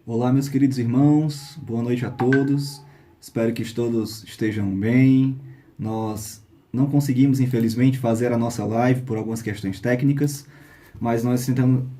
Olá, meus queridos irmãos, boa noite a todos. Espero que todos estejam bem. Nós não conseguimos, infelizmente, fazer a nossa live por algumas questões técnicas, mas nós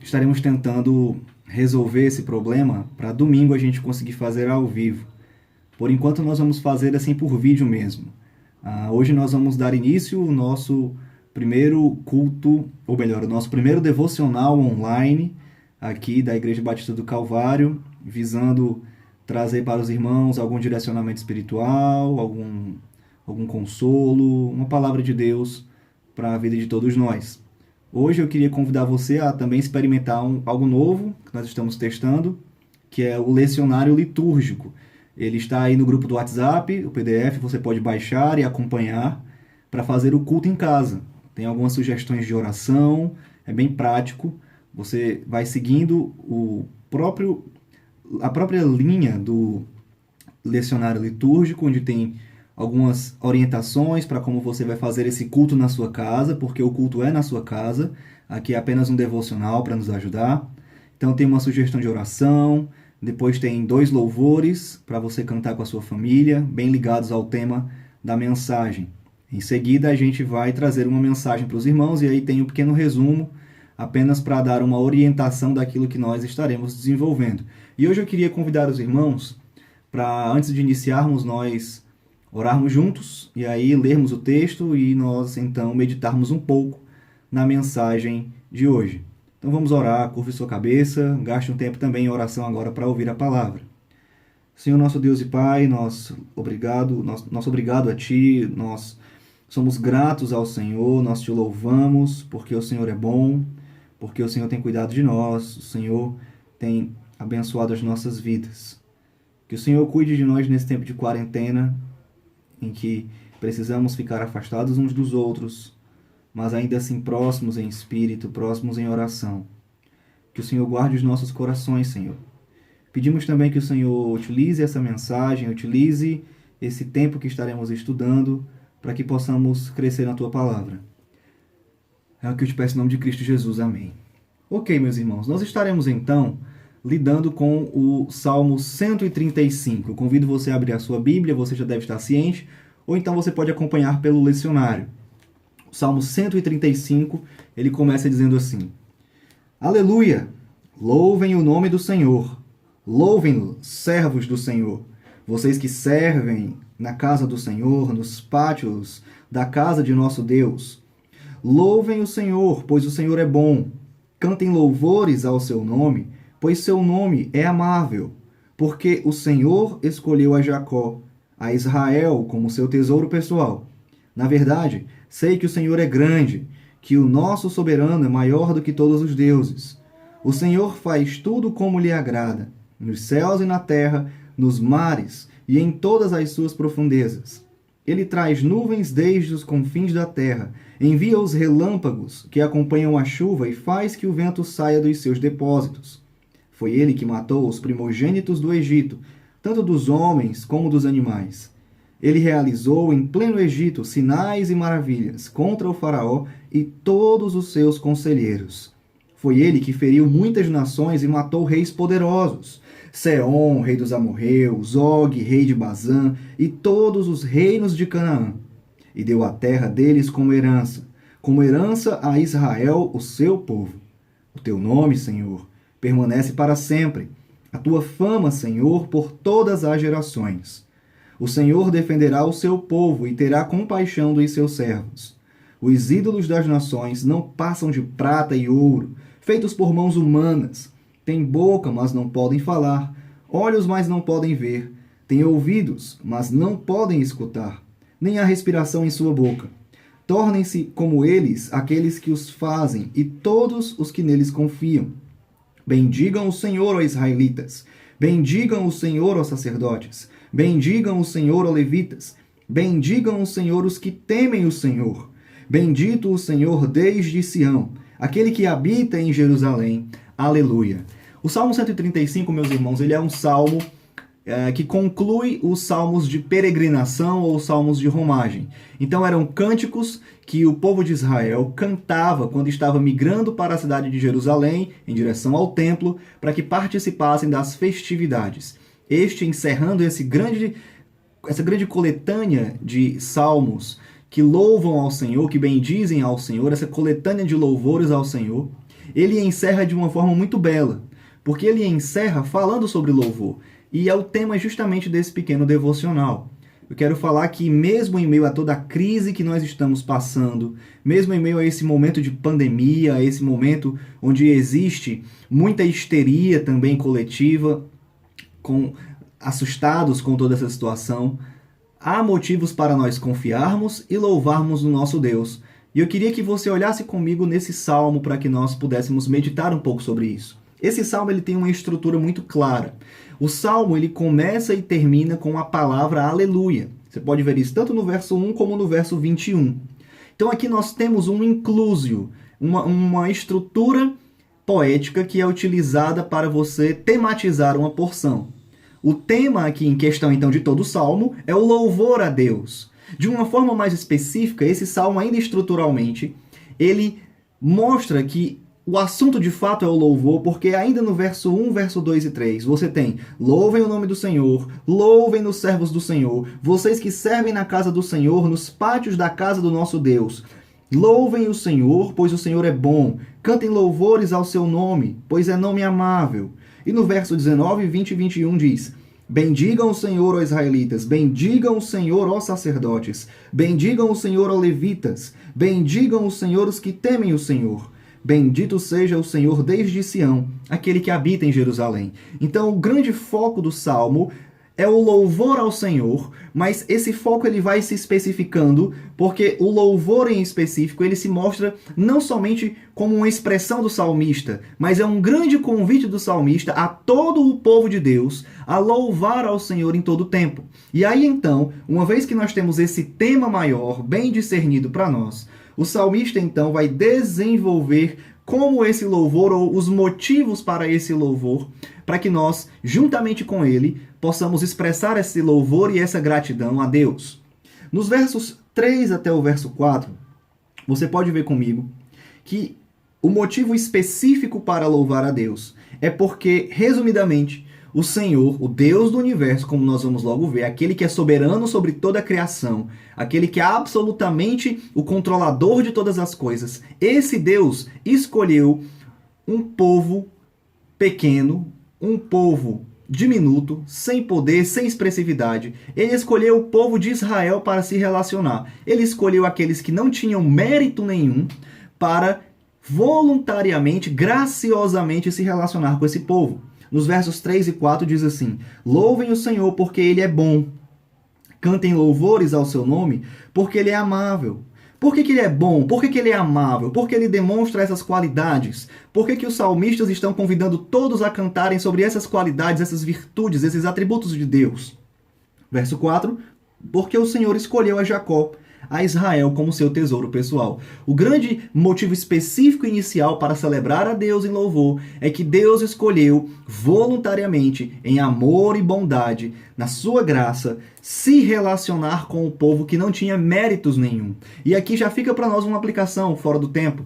estaremos tentando resolver esse problema para domingo a gente conseguir fazer ao vivo. Por enquanto, nós vamos fazer assim por vídeo mesmo. Hoje nós vamos dar início ao nosso primeiro culto, ou melhor, o nosso primeiro devocional online aqui da Igreja Batista do Calvário, visando trazer para os irmãos algum direcionamento espiritual, algum consolo, uma palavra de Deus para a vida de todos nós. Hoje eu queria convidar você a também experimentar algo novo que nós estamos testando, que é o lecionário litúrgico. Ele está aí no grupo do WhatsApp, o PDF, você pode baixar e acompanhar para fazer o culto em casa. Tem algumas sugestões de oração, é bem prático. Você vai seguindo a própria linha do lecionário litúrgico, onde tem algumas orientações para como você vai fazer esse culto na sua casa, porque o culto é na sua casa. Aqui é apenas um devocional para nos ajudar. Então tem uma sugestão de oração, depois tem 2 louvores para você cantar com a sua família, bem ligados ao tema da mensagem. Em seguida a gente vai trazer uma mensagem para os irmãos e aí tem um pequeno resumo, apenas para dar uma orientação daquilo que nós estaremos desenvolvendo. E hoje eu queria convidar os irmãos para, antes de iniciarmos, nós orarmos juntos e aí lermos o texto e nós então meditarmos um pouco na mensagem de hoje. Então vamos orar, curve sua cabeça, gaste um tempo também em oração agora para ouvir a palavra. Senhor nosso Deus e Pai, nosso obrigado a Ti, nós somos gratos ao Senhor, nós Te louvamos porque o Senhor é bom, porque o Senhor tem cuidado de nós, o Senhor tem abençoado as nossas vidas. Que o Senhor cuide de nós nesse tempo de quarentena, em que precisamos ficar afastados uns dos outros, mas ainda assim próximos em espírito, próximos em oração. Que o Senhor guarde os nossos corações, Senhor. Pedimos também que o Senhor utilize essa mensagem, utilize esse tempo que estaremos estudando, para que possamos crescer na Tua palavra. É o que eu te peço em nome de Cristo Jesus. Amém. Ok, meus irmãos, nós estaremos então lidando com o Salmo 135. Eu convido você a abrir a sua Bíblia, você já deve estar ciente, ou então você pode acompanhar pelo lecionário. O Salmo 135, ele começa dizendo assim: Aleluia! Louvem o nome do Senhor. Louvem-no, servos do Senhor. Vocês que servem na casa do Senhor, nos pátios da casa de nosso Deus. Louvem o Senhor, pois o Senhor é bom. Cantem louvores ao seu nome, pois seu nome é amável. Porque o Senhor escolheu a Jacó, a Israel, como seu tesouro pessoal. Na verdade, sei que o Senhor é grande, que o nosso soberano é maior do que todos os deuses. O Senhor faz tudo como lhe agrada, nos céus e na terra, nos mares e em todas as suas profundezas. Ele traz nuvens desde os confins da terra, envia os relâmpagos que acompanham a chuva e faz que o vento saia dos seus depósitos. Foi ele que matou os primogênitos do Egito, tanto dos homens como dos animais. Ele realizou em pleno Egito sinais e maravilhas contra o faraó e todos os seus conselheiros. Foi ele que feriu muitas nações e matou reis poderosos. Seom, rei dos amorreus, Og, rei de Bazã, e todos os reinos de Canaã. E deu a terra deles como herança a Israel, o seu povo. O teu nome, Senhor, permanece para sempre. A tua fama, Senhor, por todas as gerações. O Senhor defenderá o seu povo e terá compaixão dos seus servos. Os ídolos das nações não passam de prata e ouro, feitos por mãos humanas. Têm boca, mas não podem falar, olhos, mas não podem ver, têm ouvidos, mas não podem escutar, nem há respiração em sua boca. Tornem-se como eles aqueles que os fazem e todos os que neles confiam. Bendigam o Senhor, ó israelitas, bendigam o Senhor, ó sacerdotes, bendigam o Senhor, ó levitas, bendigam o Senhor os que temem o Senhor. Bendito o Senhor desde Sião, aquele que habita em Jerusalém. Aleluia. O Salmo 135, meus irmãos, ele é um salmo que conclui os salmos de peregrinação ou salmos de romagem. Então eram cânticos que o povo de Israel cantava quando estava migrando para a cidade de Jerusalém, em direção ao templo, para que participassem das festividades. Este encerrando essa grande coletânea de salmos que louvam ao Senhor, que bendizem ao Senhor, essa coletânea de louvores ao Senhor, ele encerra de uma forma muito bela, porque ele encerra falando sobre louvor. E é o tema justamente desse pequeno devocional. Eu quero falar que mesmo em meio a toda a crise que nós estamos passando, mesmo em meio a esse momento de pandemia, a esse momento onde existe muita histeria também coletiva, assustados com toda essa situação, há motivos para nós confiarmos e louvarmos no nosso Deus. E eu queria que você olhasse comigo nesse salmo para que nós pudéssemos meditar um pouco sobre isso. Esse salmo ele tem uma estrutura muito clara. O salmo ele começa e termina com a palavra aleluia. Você pode ver isso tanto no verso 1 como no verso 21. Então aqui nós temos um inclusio, uma estrutura poética que é utilizada para você tematizar uma porção. O tema aqui em questão então de todo o salmo é o louvor a Deus. De uma forma mais específica, esse salmo ainda estruturalmente, ele mostra que o assunto de fato é o louvor, porque ainda no verso 1, verso 2 e 3, você tem: louvem o nome do Senhor, louvem os servos do Senhor, vocês que servem na casa do Senhor, nos pátios da casa do nosso Deus. Louvem o Senhor, pois o Senhor é bom. Cantem louvores ao seu nome, pois é nome amável. E no verso 19, 20 e 21 diz: bendigam o Senhor, ó israelitas, bendigam o Senhor, ó sacerdotes, bendigam o Senhor, ó levitas, bendigam o Senhor os que temem o Senhor. Bendito seja o Senhor desde Sião, aquele que habita em Jerusalém. Então, o grande foco do Salmo é o louvor ao Senhor, mas esse foco ele vai se especificando, porque o louvor em específico ele se mostra não somente como uma expressão do salmista, mas é um grande convite do salmista a todo o povo de Deus a louvar ao Senhor em todo o tempo. E aí então, uma vez que nós temos esse tema maior, bem discernido para nós, o salmista então vai desenvolver como esse louvor ou os motivos para esse louvor, para que nós, juntamente com ele, possamos expressar esse louvor e essa gratidão a Deus. Nos versos 3 até o verso 4, você pode ver comigo que o motivo específico para louvar a Deus é porque, resumidamente, o Senhor, o Deus do universo, como nós vamos logo ver, aquele que é soberano sobre toda a criação, aquele que é absolutamente o controlador de todas as coisas, esse Deus escolheu um povo pequeno, um povo diminuto, sem poder, sem expressividade. Ele escolheu o povo de Israel para se relacionar. Ele escolheu aqueles que não tinham mérito nenhum para voluntariamente, graciosamente se relacionar com esse povo. Nos versos 3 e 4 diz assim: louvem o Senhor porque Ele é bom. Cantem louvores ao seu nome porque Ele é amável. Por que Ele é bom? Por que Ele é amável? Porque Ele demonstra essas qualidades? Por que os salmistas estão convidando todos a cantarem sobre essas qualidades, essas virtudes, esses atributos de Deus? Verso 4: porque o Senhor escolheu a Jacó, a Israel como seu tesouro pessoal. O grande motivo específico inicial para celebrar a Deus em louvor é que Deus escolheu voluntariamente, em amor e bondade, na sua graça, se relacionar com o povo que não tinha méritos nenhum. E aqui já fica para nós uma aplicação fora do tempo.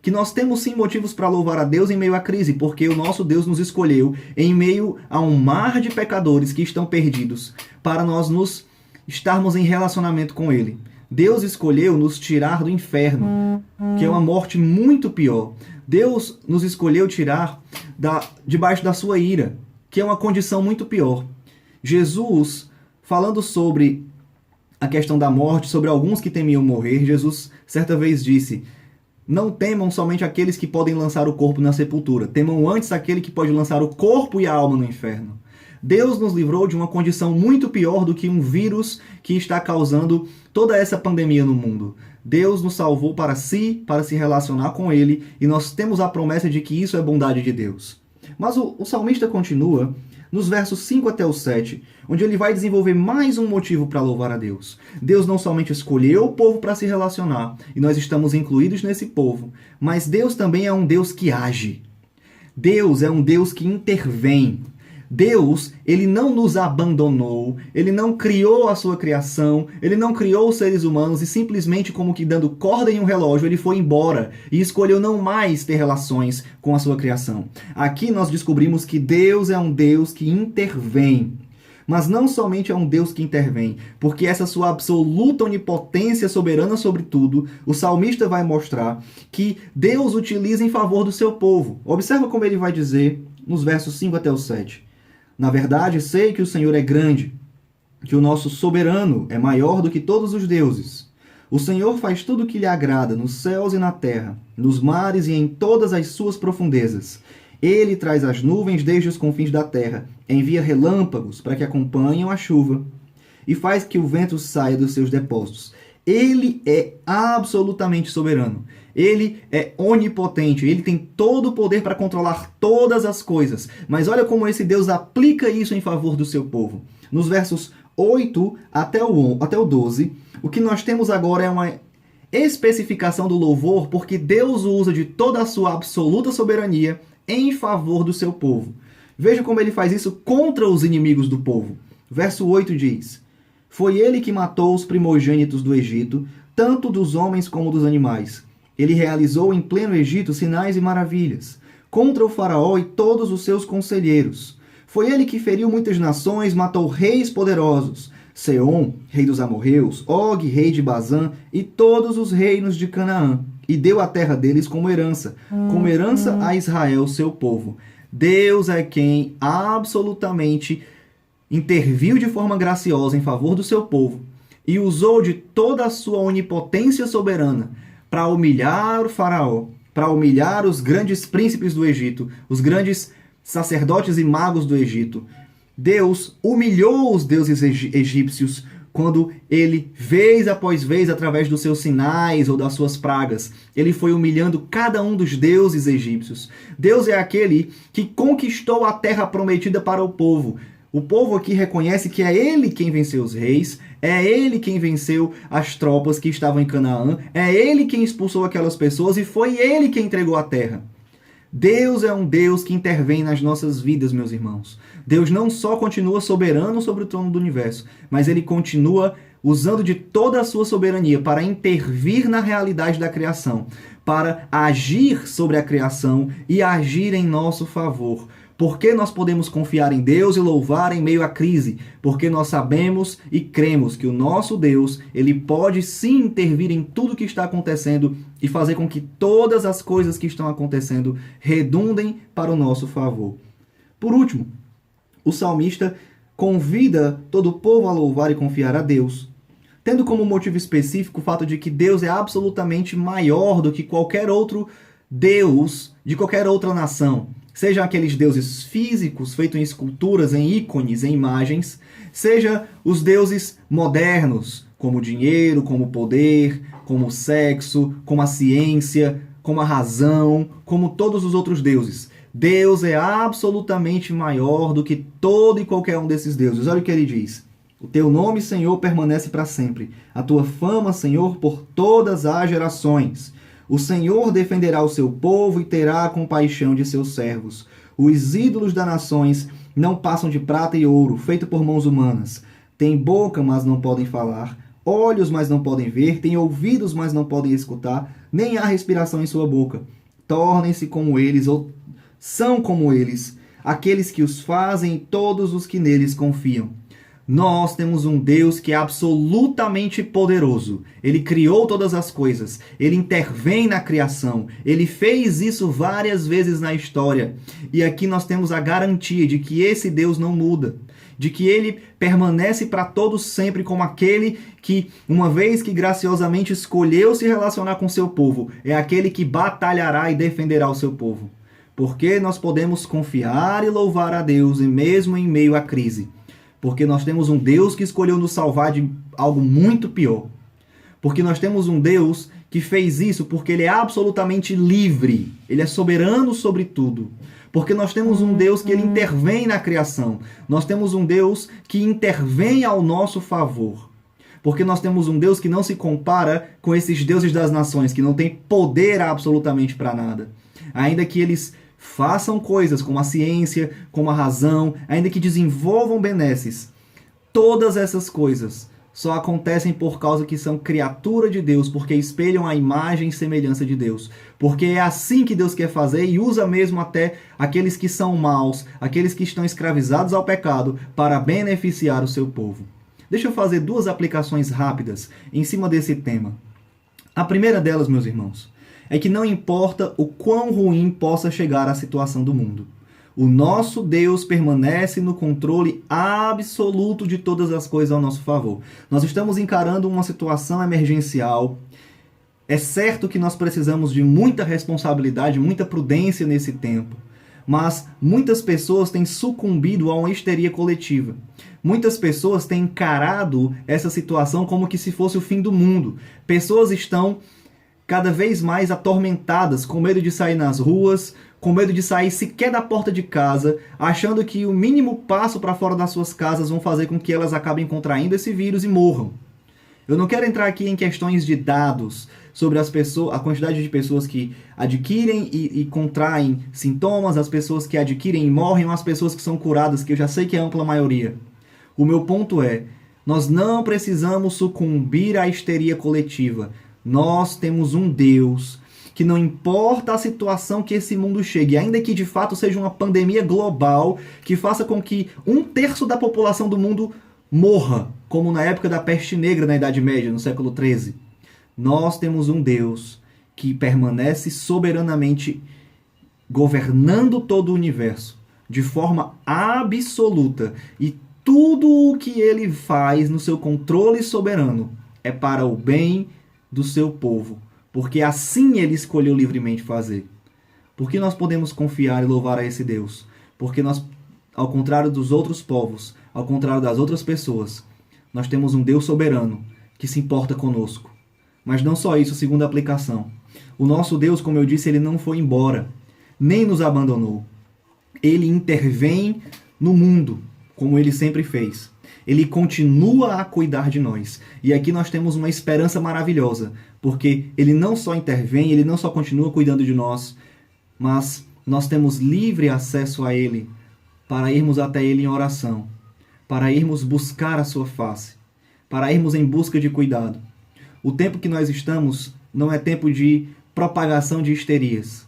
Que nós temos sim motivos para louvar a Deus em meio à crise, porque o nosso Deus nos escolheu em meio a um mar de pecadores que estão perdidos, para nós estarmos em relacionamento com Ele. Deus escolheu nos tirar do inferno, que é uma morte muito pior. Deus nos escolheu tirar debaixo da sua ira, que é uma condição muito pior. Jesus, falando sobre a questão da morte, sobre alguns que temiam morrer, Jesus certa vez disse: não temam somente aqueles que podem lançar o corpo na sepultura, temam antes aquele que pode lançar o corpo e a alma no inferno. Deus nos livrou de uma condição muito pior do que um vírus que está causando toda essa pandemia no mundo. Deus nos salvou para si, para se relacionar com Ele, e nós temos a promessa de que isso é bondade de Deus. Mas o salmista continua nos versos 5 até o 7, onde ele vai desenvolver mais um motivo para louvar a Deus. Deus não somente escolheu o povo para se relacionar, e nós estamos incluídos nesse povo, mas Deus também é um Deus que age. Deus é um Deus que intervém. Deus, ele não nos abandonou, ele não criou a sua criação, ele não criou os seres humanos e simplesmente como que dando corda em um relógio, ele foi embora e escolheu não mais ter relações com a sua criação. Aqui nós descobrimos que Deus é um Deus que intervém. Mas não somente é um Deus que intervém, porque essa sua absoluta onipotência soberana sobre tudo, o salmista vai mostrar que Deus utiliza em favor do seu povo. Observa como ele vai dizer nos versos 5 até o 7. Na verdade, sei que o Senhor é grande, que o nosso soberano é maior do que todos os deuses. O Senhor faz tudo o que lhe agrada nos céus e na terra, nos mares e em todas as suas profundezas. Ele traz as nuvens desde os confins da terra, envia relâmpagos para que acompanhem a chuva e faz que o vento saia dos seus depósitos. Ele é absolutamente soberano. Ele é onipotente. Ele tem todo o poder para controlar todas as coisas. Mas olha como esse Deus aplica isso em favor do seu povo. Nos versos 8 até o 12, o que nós temos agora é uma especificação do louvor, porque Deus usa de toda a sua absoluta soberania em favor do seu povo. Veja como ele faz isso contra os inimigos do povo. Verso 8 diz: Foi ele que matou os primogênitos do Egito, tanto dos homens como dos animais. Ele realizou em pleno Egito sinais e maravilhas, contra o faraó e todos os seus conselheiros. Foi ele que feriu muitas nações, matou reis poderosos, Seom, rei dos amorreus, Og, rei de Bazã, e todos os reinos de Canaã, e deu a terra deles como herança a Israel, seu povo. Deus é quem absolutamente interviu de forma graciosa em favor do seu povo e usou de toda a sua onipotência soberana para humilhar o faraó, para humilhar os grandes príncipes do Egito, os grandes sacerdotes e magos do Egito. Deus humilhou os deuses egípcios quando ele, vez após vez, através dos seus sinais ou das suas pragas, ele foi humilhando cada um dos deuses egípcios. Deus é aquele que conquistou a terra prometida para o povo. O povo aqui reconhece que é ele quem venceu os reis, é ele quem venceu as tropas que estavam em Canaã, é ele quem expulsou aquelas pessoas e foi ele quem entregou a terra. Deus é um Deus que intervém nas nossas vidas, meus irmãos. Deus não só continua soberano sobre o trono do universo, mas ele continua usando de toda a sua soberania para intervir na realidade da criação, para agir sobre a criação e agir em nosso favor. Por que nós podemos confiar em Deus e louvar em meio à crise? Porque nós sabemos e cremos que o nosso Deus, ele pode sim intervir em tudo que está acontecendo e fazer com que todas as coisas que estão acontecendo redundem para o nosso favor. Por último, o salmista convida todo o povo a louvar e confiar a Deus, tendo como motivo específico o fato de que Deus é absolutamente maior do que qualquer outro Deus de qualquer outra nação. Sejam aqueles deuses físicos, feitos em esculturas, em ícones, em imagens, seja os deuses modernos, como o dinheiro, como o poder, como o sexo, como a ciência, como a razão, como todos os outros deuses. Deus é absolutamente maior do que todo e qualquer um desses deuses. Olha o que ele diz. O teu nome, Senhor, permanece para sempre. A tua fama, Senhor, por todas as gerações. O Senhor defenderá o seu povo e terá compaixão de seus servos. Os ídolos das nações não passam de prata e ouro, feito por mãos humanas. Têm boca, mas não podem falar. Olhos, mas não podem ver. Têm ouvidos, mas não podem escutar. Nem há respiração em sua boca. Tornem-se como eles, ou são como eles, aqueles que os fazem e todos os que neles confiam. Nós temos um Deus que é absolutamente poderoso. Ele criou todas as coisas. Ele intervém na criação. Ele fez isso várias vezes na história. E aqui nós temos a garantia de que esse Deus não muda. De que ele permanece para todos sempre como aquele que, uma vez que graciosamente escolheu se relacionar com seu povo, é aquele que batalhará e defenderá o seu povo. Porque nós podemos confiar e louvar a Deus, e mesmo em meio à crise. Porque nós temos um Deus que escolheu nos salvar de algo muito pior. Porque nós temos um Deus que fez isso porque ele é absolutamente livre. Ele é soberano sobre tudo. Porque nós temos um Deus que ele intervém na criação. Nós temos um Deus que intervém ao nosso favor. Porque nós temos um Deus que não se compara com esses deuses das nações, que não tem poder absolutamente para nada. Ainda que eles façam coisas como a ciência, como a razão, ainda que desenvolvam benesses. Todas essas coisas só acontecem por causa que são criatura de Deus, porque espelham a imagem e semelhança de Deus. Porque é assim que Deus quer fazer e usa mesmo até aqueles que são maus, aqueles que estão escravizados ao pecado, para beneficiar o seu povo. Deixa eu fazer 2 aplicações rápidas em cima desse tema. A primeira delas, meus irmãos, é que não importa o quão ruim possa chegar a situação do mundo, o nosso Deus permanece no controle absoluto de todas as coisas ao nosso favor. Nós estamos encarando uma situação emergencial. É certo que nós precisamos de muita responsabilidade, muita prudência nesse tempo. Mas muitas pessoas têm sucumbido a uma histeria coletiva. Muitas pessoas têm encarado essa situação como que se fosse o fim do mundo. Pessoas estão cada vez mais atormentadas, com medo de sair nas ruas, com medo de sair sequer da porta de casa, achando que o mínimo passo para fora das suas casas vão fazer com que elas acabem contraindo esse vírus e morram. Eu não quero entrar aqui em questões de dados sobre as pessoas, a quantidade de pessoas que adquirem e contraem sintomas, as pessoas que adquirem e morrem, ou as pessoas que são curadas, que eu já sei que é a ampla maioria. O meu ponto é, nós não precisamos sucumbir à histeria coletiva. Nós temos um Deus que não importa a situação que esse mundo chegue, ainda que de fato seja uma pandemia global que faça com que 1/3 da população do mundo morra, como na época da peste negra na Idade Média, no século XIII. Nós temos um Deus que permanece soberanamente governando todo o universo, de forma absoluta. E tudo o que ele faz no seu controle soberano é para o bem do seu povo, porque assim ele escolheu livremente fazer. Por que nós podemos confiar e louvar a esse Deus? Porque nós, ao contrário dos outros povos, ao contrário das outras pessoas, nós temos um Deus soberano que se importa conosco. Mas não só isso, segunda aplicação. O nosso Deus, como eu disse, ele não foi embora, nem nos abandonou. Ele intervém no mundo, como ele sempre fez. Ele continua a cuidar de nós. E aqui nós temos uma esperança maravilhosa, porque ele não só intervém, ele não só continua cuidando de nós, mas nós temos livre acesso a ele para irmos até ele em oração, para irmos buscar a sua face, para irmos em busca de cuidado. O tempo que nós estamos não é tempo de propagação de histerias.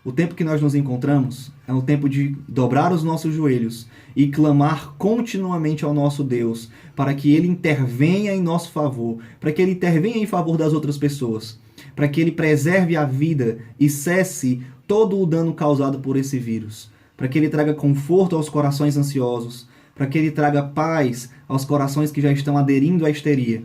O tempo que nós nos encontramos é um tempo de dobrar os nossos joelhos e clamar continuamente ao nosso Deus para que Ele intervenha em nosso favor, para que Ele intervenha em favor das outras pessoas, para que Ele preserve a vida e cesse todo o dano causado por esse vírus, para que Ele traga conforto aos corações ansiosos, para que Ele traga paz aos corações que já estão aderindo à histeria,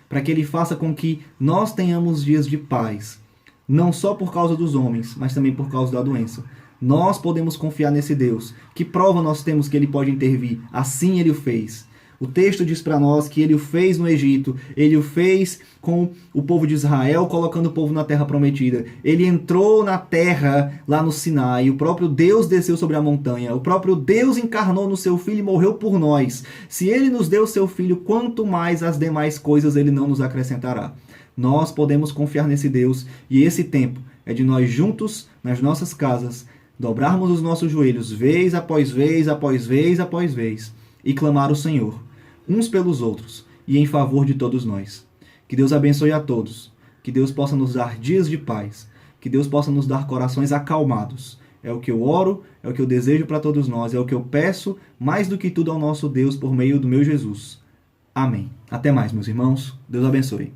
para que Ele faça com que nós tenhamos dias de paz, não só por causa dos homens, mas também por causa da doença. Nós podemos confiar nesse Deus. Que prova nós temos que Ele pode intervir? Assim Ele o fez. O texto diz para nós que Ele o fez no Egito, Ele o fez com o povo de Israel, colocando o povo na terra prometida. Ele entrou na terra lá no Sinai, o próprio Deus desceu sobre a montanha, o próprio Deus encarnou no seu Filho e morreu por nós. Se Ele nos deu o seu Filho, quanto mais as demais coisas Ele não nos acrescentará. Nós podemos confiar nesse Deus e esse tempo é de nós juntos, nas nossas casas, dobrarmos os nossos joelhos vez após vez, após vez, após vez e clamar ao Senhor, uns pelos outros e em favor de todos nós. Que Deus abençoe a todos, que Deus possa nos dar dias de paz, que Deus possa nos dar corações acalmados. É o que eu oro, é o que eu desejo para todos nós, é o que eu peço mais do que tudo ao nosso Deus por meio do meu Jesus. Amém. Até mais, meus irmãos. Deus abençoe.